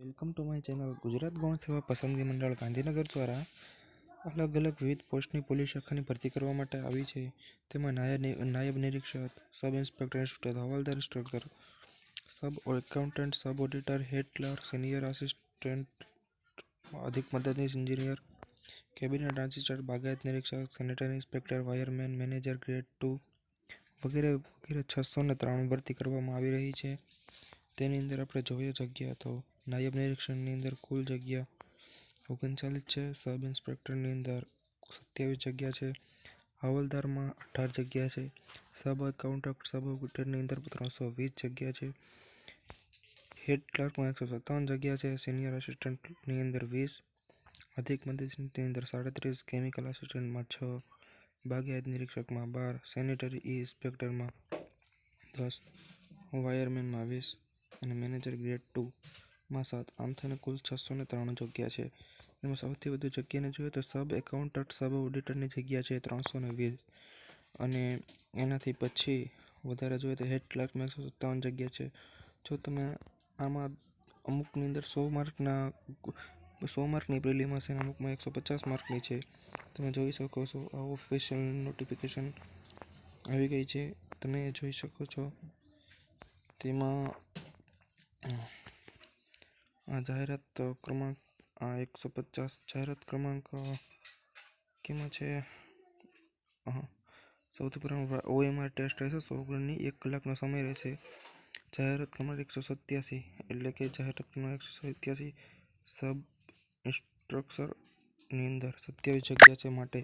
Welcome to my channel. Gujarat ગૌણ સેવા પસંદગી મંડળ ગાંધીનગર દ્વારા અલગ અલગ વિવિધ પોસ્ટની પોલીસ શાખાની ભરતી કરવા માટે આવી છે. તેમાં નાયબ નિરીક્ષક, સબ ઇન્સ્પેક્ટર ઇન્સ્પેક્ટર, હવાલદાર inspector, sub accountant, sub auditor, head clerk, senior assistant, અધિક મદદનીશ એન્જિનિયર, કેબિનેટ આસિસ્ટન્ટ, બાગાયત નિરીક્ષક, sanitary inspector, wireman, manager grade 2 વગેરે વગેરે 693 ભરતી કરવામાં આવી રહી છે. તેની અંદર આપણે જોઈએ જગ્યા તો નાયબ નિરીક્ષણની અંદર કુલ જગ્યા 39 છે. સબ ઇન્સ્પેક્ટરની અંદર 27 જગ્યા છે. હવાલદારમાં 18 જગ્યા છે. સબ એકાઉન્ટન્ટ સબ ઓડિટરની અંદર 320 જગ્યા છે. હેડ ક્લાર્કમાં 157 જગ્યા છે. સિનિયર આસિસ્ટન્ટની અંદર 20, અધિક મદદનીશની અંદર 37, કેમિકલ આસિસ્ટન્ટમાં 6, બાગાયત નિરીક્ષકમાં 12, સેનેટરી ઇન્સ્પેક્ટરમાં 10, વાયરમેનમાં 20 અને મેનેજર ગ્રેડ 2માં 7. આમ થઈને કુલ 693 જગ્યા છે. એમાં સૌથી વધુ જગ્યાને જોઈએ તો સબ એકાઉન્ટન્ટ સબ ઓડિટરની જગ્યા છે 320 અને એનાથી પછી વધારે જોઈએ તો હેડ ક્લાર્કમાં 157 જગ્યા છે. જો તમે આમાં અમુકની અંદર 100 માર્કની પ્રિલિમ હશે અને અમુકમાં 150 માર્કની છે. તમે જોઈ શકો છો આ ઓફિશિયલ નોટિફિકેશન આવી ગઈ છે. તમે જોઈ શકો છો તેમાં આ જાહેરાત ક્રમાંક 150 જાહેરાત ક્રમાંક કેમાં છે. સૌથી પ્રથમ OMR ટેસ્ટ રહેશે 100 ગુણની, 1 કલાકનો સમય રહેશે. જાહેરાત ક્રમાંક 187 એટલે કે જાહેરાત ક્રમાંક 187 સબ ઇન્સ્ટ્રક્ટરની અંદર 27 જગ્યા છે માટે.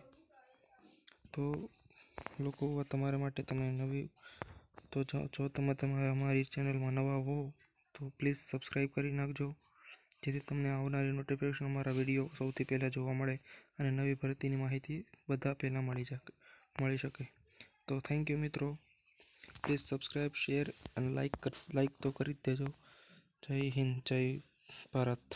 તો લોકો તમારા માટે તમે નવી તો જો તમે અમારી ચેનલમાં નવા હો તો પ્લીઝ સબસ્ક્રાઈબ કરી નાખજો, જેથી તમને આવનારી નોટિફિકેશન અમારા વિડીયો સૌથી પહેલાં જોવા મળે અને નવી ભરતીની માહિતી બધા પહેલાં મળી શકે. તો થેન્ક યુ મિત્રો. પ્લીઝ સબસ્ક્રાઈબ, શેર અને લાઈક તો કરી જ દેજો. જય હિન્દ, જય ભારત.